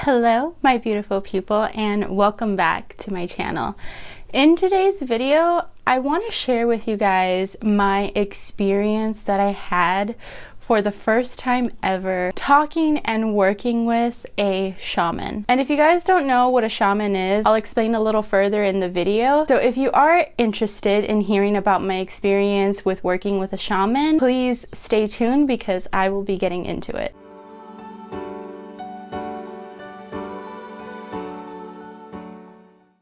Hello, my beautiful people, and welcome back to my channel. In today's video, I want to share with you guys my experience that I had for the first time ever talking and working with a shaman. And if you guys don't know what a shaman is, I'll explain a little further in the video. So if you are interested in hearing about my experience with working with a shaman, please stay tuned because I will be getting into it.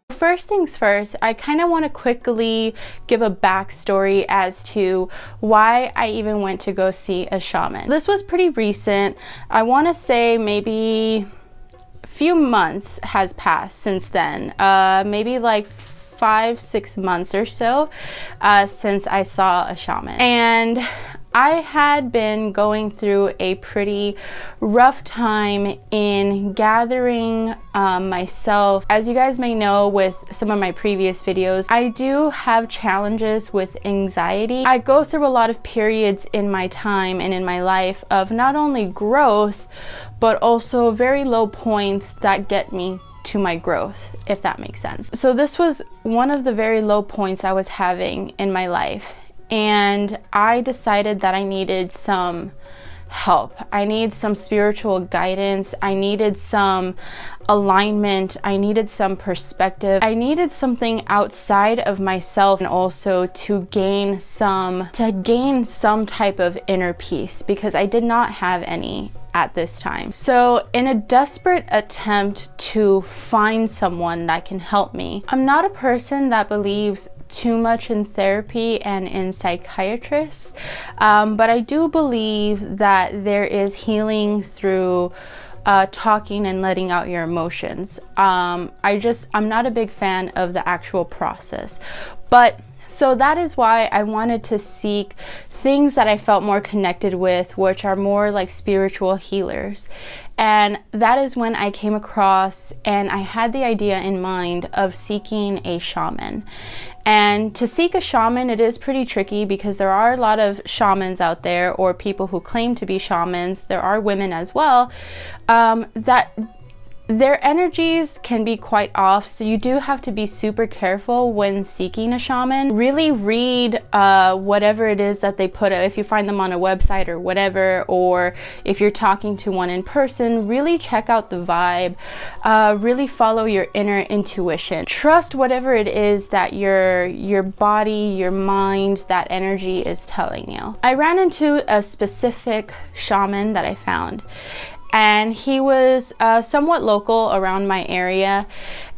First things first, I kind of want to quickly give a backstory as to why I even went to go see a shaman. This was pretty recent. I want to say maybe a few months has passed since then. Maybe like 5-6 months or so since I saw a shaman. And I had been going through a pretty rough time in gathering myself. As you guys may know with some of my previous videos, I do have challenges with anxiety. I go through a lot of periods in my time and in my life of not only growth, but also very low points that get me to my growth, if that makes sense. So this was one of the very low points I was having in my life. And I decided that I needed some help. I need some spiritual guidance. I needed some alignment. I needed some perspective. I needed something outside of myself, and also to gain some type of inner peace, because I did not have any at this time. So in a desperate attempt to find someone that can help me, I'm not a person that believes too much in therapy and in psychiatrists, but I do believe that there is healing through talking and letting out your emotions. I'm not a big fan of the actual process, but so that is why I wanted to seek things that I felt more connected with, which are more like spiritual healers. And that is when I came across, and I had the idea in mind of seeking a shaman. And to seek a shaman, it is pretty tricky because there are a lot of shamans out there, or people who claim to be shamans. There are women as well, that their energies can be quite off, so you do have to be super careful when seeking a shaman. Really read whatever it is that they put out. If you find them on a website or whatever, or if you're talking to one in person, really check out the vibe. Really follow your inner intuition. Trust whatever it is that your body, your mind, that energy is telling you. I ran into a specific shaman that I found, and he was somewhat local around my area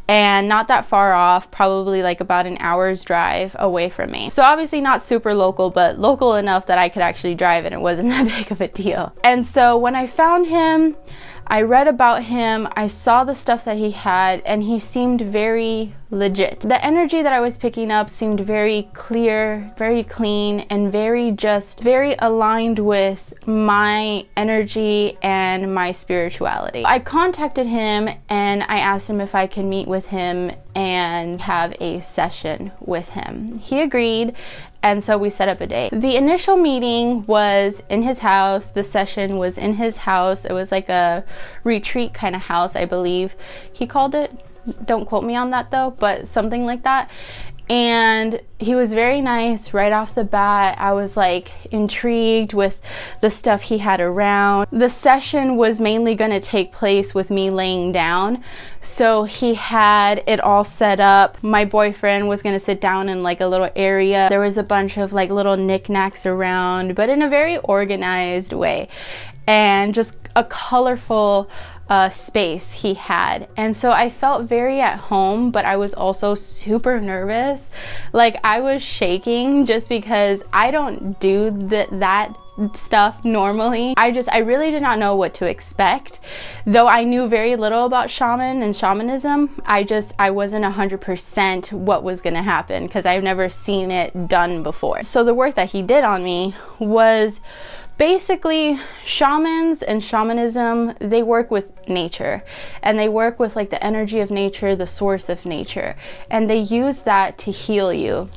and not that far off, probably like about an hour's drive away from me. So obviously not super local, but local enough that I could actually drive and it wasn't that big of a deal. And so when I found him, I read about him, I saw the stuff that he had, and he seemed very legit. The energy that I was picking up seemed very clear, very clean, and very aligned with my energy and my spirituality. I contacted him and I asked him if I could meet with him and have a session with him. He agreed, and so we set up a date. The initial meeting was in his house. The session was in his house. It was like a retreat kind of house, I believe he called it. Don't quote me on that though, but something like that. And he was very nice right off the bat. I was like intrigued with the stuff he had around. The session was mainly going to take place with me laying down. So he had it all set up. My boyfriend was going to sit down in like a little area. There was a bunch of like little knickknacks around, but in a very organized way, and just a colorful space he had. And so I felt very at home, but I was also super nervous. Like I was shaking just because I don't do that stuff normally. I really did not know what to expect. Though I knew very little about shaman and shamanism, I wasn't 100% what was gonna happen because I've never seen it done before. So the work that he did on me was basically, shamans and shamanism, they work with nature, and they work with like the energy of nature, the source of nature, and they use that to heal you.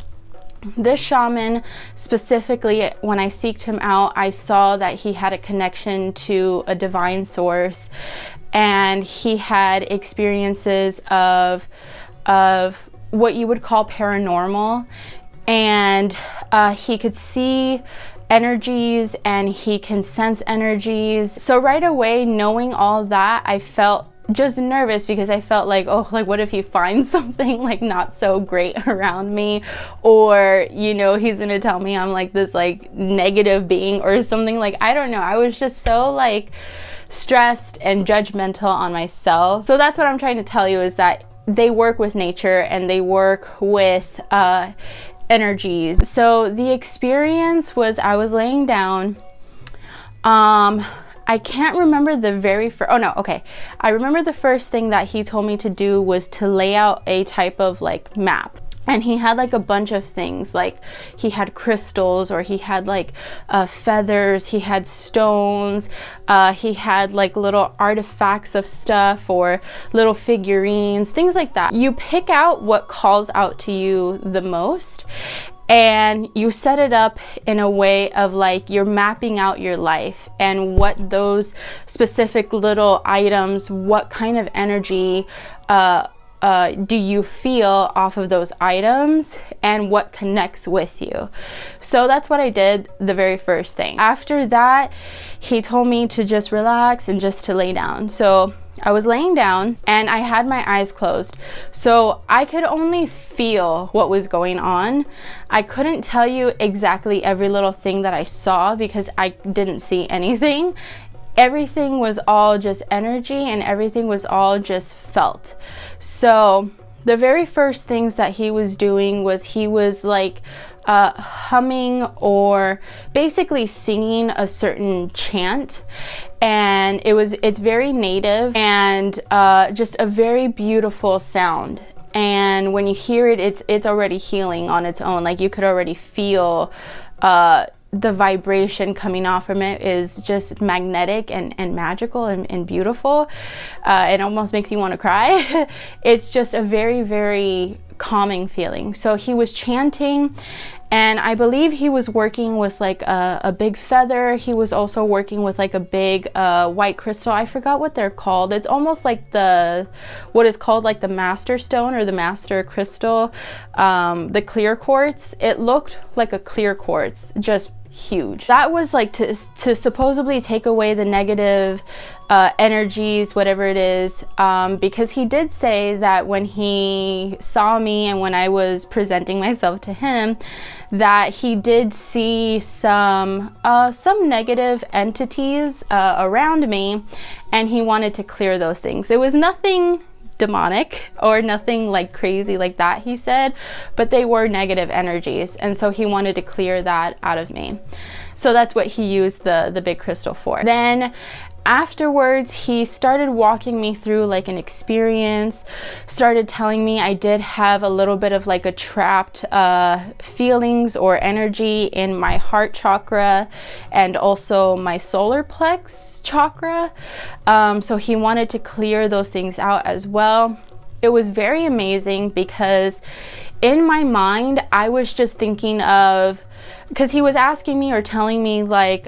This shaman specifically, when I seeked him out, I saw that he had a connection to a divine source, and he had experiences of what you would call paranormal, and he could see energies and he can sense energies. So right away, knowing all that, I felt just nervous because I felt like, oh, like what if he finds something like not so great around me, or you know, he's gonna tell me I'm like this like negative being or something. Like, I don't know, I was just so like stressed and judgmental on myself. So that's what I'm trying to tell you, is that they work with nature and they work with energies. So the experience was, I was laying down, I can't remember the very first, oh no, okay. I remember the first thing that he told me to do was to lay out a type of like map. And he had like a bunch of things, like he had crystals, or he had like feathers, he had stones, he had like little artifacts of stuff or little figurines, things like that. You pick out what calls out to you the most, and you set it up in a way of like you're mapping out your life and what those specific little items, what kind of energy do you feel off of those items and what connects with you. So that's what I did the very first thing. After that, he told me to just relax and just to lay down. So I was laying down and I had my eyes closed, so I could only feel what was going on. I couldn't tell you exactly every little thing that I saw because I didn't see anything. Everything was all just energy and everything was all just felt. So the very first things that he was doing was he was like humming or basically singing a certain chant, and it's very native and just a very beautiful sound. And when you hear it, it's already healing on its own. Like you could already feel the vibration coming off from it is just magnetic and magical and beautiful. It almost makes you want to cry. It's just a very, very calming feeling. So he was chanting, and I believe he was working with like a big feather. He was also working with like a big white crystal. I forgot what they're called. It's almost like what is called like the master stone or the master crystal, the clear quartz. It looked like a clear quartz, just huge. That was like to supposedly take away the negative energies, whatever it is, because he did say that when he saw me and when I was presenting myself to him, that he did see some negative entities around me, and he wanted to clear those things. It was nothing demonic or nothing like crazy like that, he said, but they were negative energies, and so he wanted to clear that out of me. So that's what he used the big crystal for. Then afterwards, he started walking me through like an experience, started telling me I did have a little bit of like a trapped feelings or energy in my heart chakra and also my solar plex chakra. So he wanted to clear those things out as well. It was very amazing because in my mind, I was just thinking of, because he was asking me or telling me like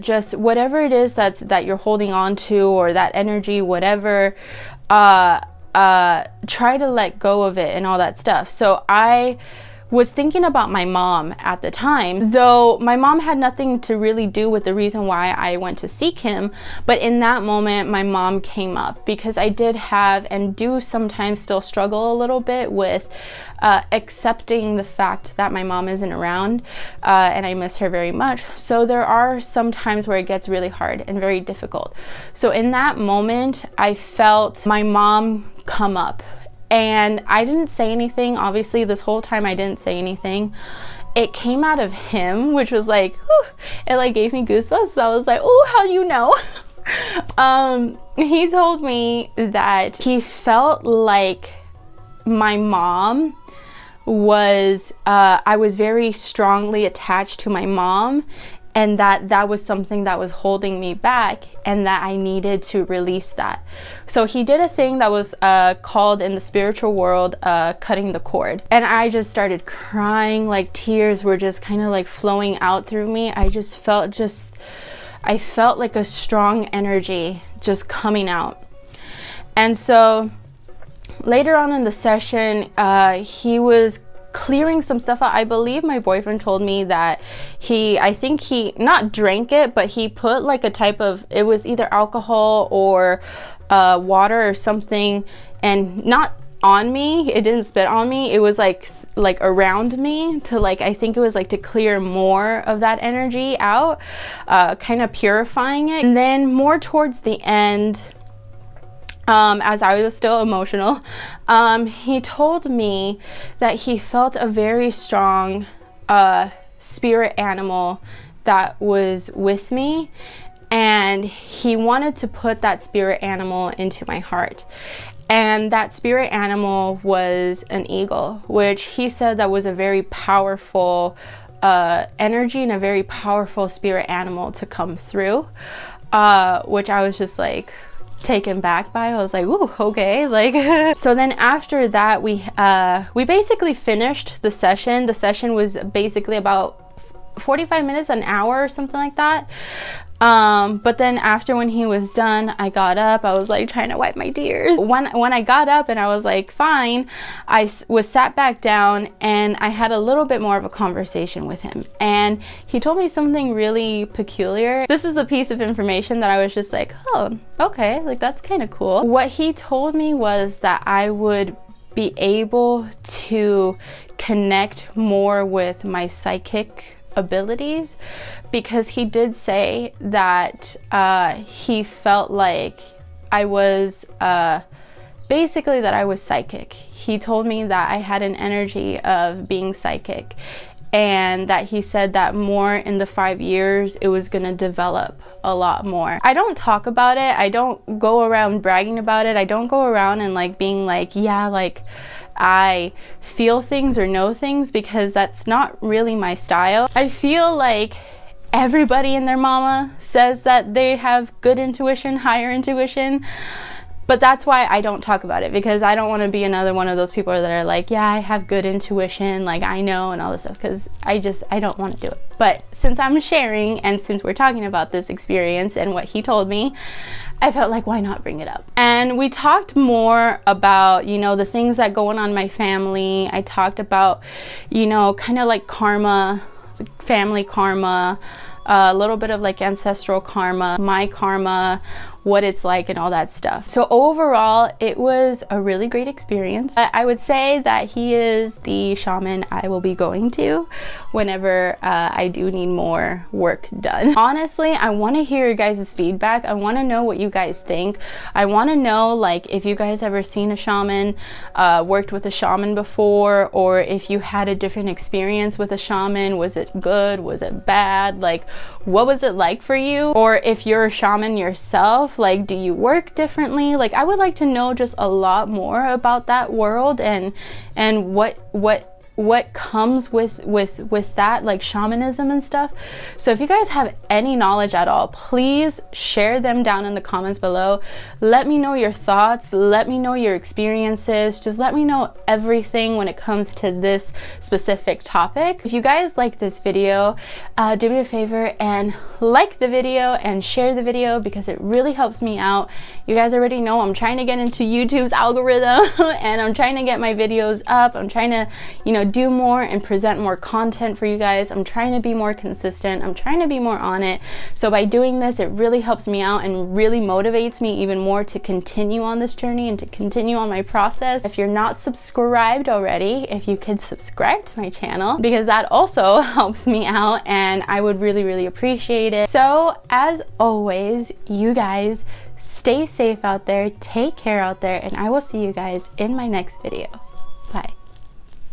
just whatever it is that you're holding on to, or that energy, whatever, try to let go of it and all that stuff. So I was thinking about my mom at the time, though my mom had nothing to really do with the reason why I went to seek him. But in that moment, my mom came up because I did have and do sometimes still struggle a little bit with accepting the fact that my mom isn't around, and I miss her very much. So there are some times where it gets really hard and very difficult. So in that moment, I felt my mom come up. And I didn't say anything. Obviously, this whole time I didn't say anything. It came out of him, which was like, whew, it like gave me goosebumps. So I was like, oh, how do you know? He told me that he felt like my mom was, I was very strongly attached to my mom, and that was something that was holding me back, and that I needed to release that. So he did a thing that was called in the spiritual world cutting the cord, and I just started crying. Like tears were just kind of like flowing out through me. I felt like a strong energy just coming out. And so later on in the session, he was clearing some stuff out. I believe my boyfriend told me that I think he not drank it, but he put like a type of, it was either alcohol or water or something, and not on me, it didn't spit on me, it was like around me to like, I think it was like to clear more of that energy out, kind of purifying it. And then more towards the end, as I was still emotional, he told me that he felt a very strong spirit animal that was with me, and he wanted to put that spirit animal into my heart. And that spirit animal was an eagle, which he said that was a very powerful energy and a very powerful spirit animal to come through, which I was just like taken back by. I was like, ooh, okay, like so then after that, we basically finished the session. The session was basically about 45 minutes, an hour or something like that. But then after, when he was done, I got up. I was like trying to wipe my tears. When I got up and I was like fine, I was sat back down and I had a little bit more of a conversation with him, and he told me something really peculiar. This is the piece of information that I was just like, oh, okay, like that's kind of cool. What he told me was that I would be able to connect more with my psychic abilities, because he did say that he felt like I was basically that I was psychic. He told me that I had an energy of being psychic, and that he said that more in the 5 years it was gonna develop a lot more. I don't talk about it. I don't go around bragging about it. I don't go around and like being like, yeah, like I feel things or know things, because that's not really my style. I feel like everybody and their mama says that they have good intuition, higher intuition, but that's why I don't talk about it, because I don't want to be another one of those people that are like, yeah, I have good intuition, like I know and all this stuff, because I don't want to do it. But since I'm sharing, and since we're talking about this experience and what he told me, I felt like, why not bring it up? And we talked more about, you know, the things that go on in my family. I talked about, you know, kind of like karma, family karma, a little bit of like ancestral karma, my karma, what it's like and all that stuff. So overall, it was a really great experience. I would say that he is the shaman I will be going to whenever I do need more work done. Honestly, I want to hear your guys' feedback. I want to know what you guys think. I want to know, like, if you guys ever seen a shaman, worked with a shaman before, or if you had a different experience with a shaman. Was it good? Was it bad? Like, what was it like for you? Or if you're a shaman yourself, like, do you work differently? Like, I would like to know just a lot more about that world, and what comes with that, like shamanism and stuff. So if you guys have any knowledge at all, please share them down in the comments below. Let me know your thoughts, let me know your experiences, just let me know everything when it comes to this specific topic. If you guys like this video, do me a favor and like the video and share the video, because it really helps me out. You guys already know I'm trying to get into YouTube's algorithm and I'm trying to get my videos up. I'm trying to, you know, do more and present more content for you guys. I'm trying to be more consistent. I'm trying to be more on it. So by doing this, it really helps me out and really motivates me even more to continue on this journey and to continue on my process. If you're not subscribed already, if you could subscribe to my channel, because that also helps me out and I would really, really appreciate it. So as always, you guys stay safe out there, take care out there, and I will see you guys in my next video. Bye.